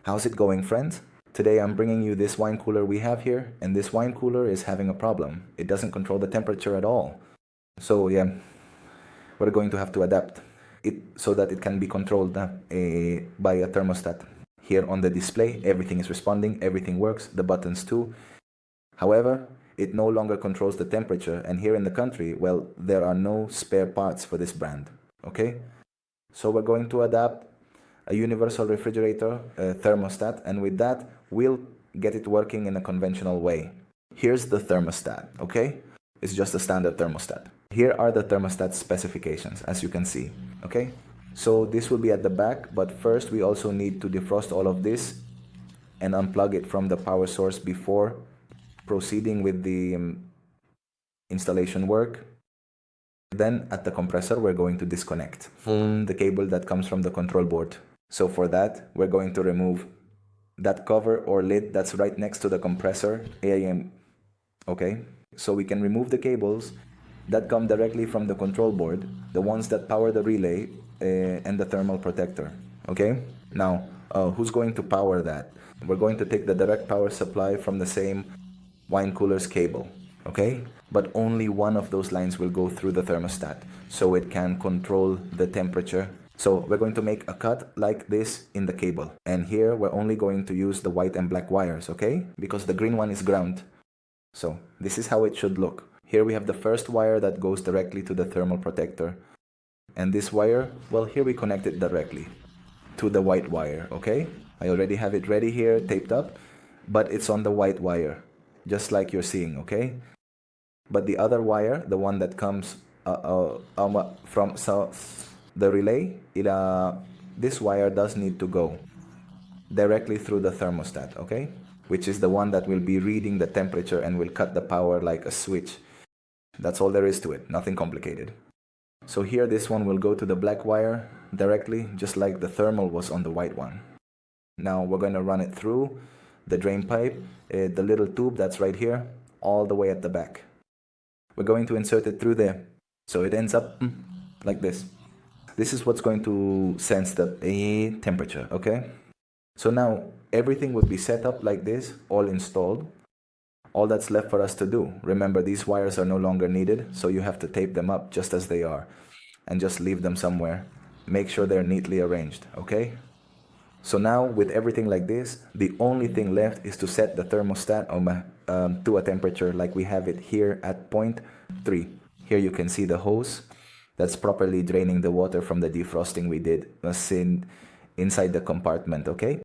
How's it going, friends? Today I'm bringing you this wine cooler we have here, and this wine cooler is having a problem. It doesn't control the temperature at all. So yeah, we're going to have to adapt it so that it can be controlled by a thermostat. Here on the display, everything is responding, everything works, the buttons too. However, it no longer controls the temperature, and here in the country, well, there are no spare parts for this brand, okay? So we're going to adapt a universal refrigerator thermostat, and with that, we'll get it working in a conventional way. Here's the thermostat, okay? It's just a standard thermostat. Here are the thermostat specifications, as you can see, okay? So this will be at the back, but first we also need to defrost all of this and unplug it from the power source before proceeding with the installation work. Then at the compressor, we're going to disconnect the cable that comes from the control board. So for that, we're going to remove that cover or lid that's right next to the compressor. Okay, so we can remove the cables that come directly from the control board, the ones that power the relay and the thermal protector. Okay, now who's going to power that? We're going to take the direct power supply from the same wine cooler's cable, okay? But only one of those lines will go through the thermostat, so it can control the temperature. So we're going to make a cut like this in the cable. And here we're only going to use the white and black wires, okay? Because the green one is ground. So this is how it should look. Here we have the first wire that goes directly to the thermal protector. And this wire, well, here we connect it directly to the white wire, okay? I already have it ready here, taped up, but it's on the white wire, just like you're seeing, okay? But the other wire, the one that comes from the relay, this wire does need to go directly through the thermostat, okay? Which is the one that will be reading the temperature and will cut the power like a switch. That's all there is to it, nothing complicated. So here this one will go to the black wire directly, just like the thermal was on the white one. Now we're going to run it through the drain pipe, the little tube that's right here, all the way at the back. We're going to insert it through there, so it ends up like this. This is what's going to sense the temperature, okay? So now everything would be set up like this, all installed. All that's left for us to do, remember these wires are no longer needed, so you have to tape them up just as they are and just leave them somewhere. Make sure they're neatly arranged, okay? So now with everything like this, the only thing left is to set the thermostat to a temperature like we have it here at 0.3. Here you can see the hose that's properly draining the water from the defrosting we did inside the compartment, okay?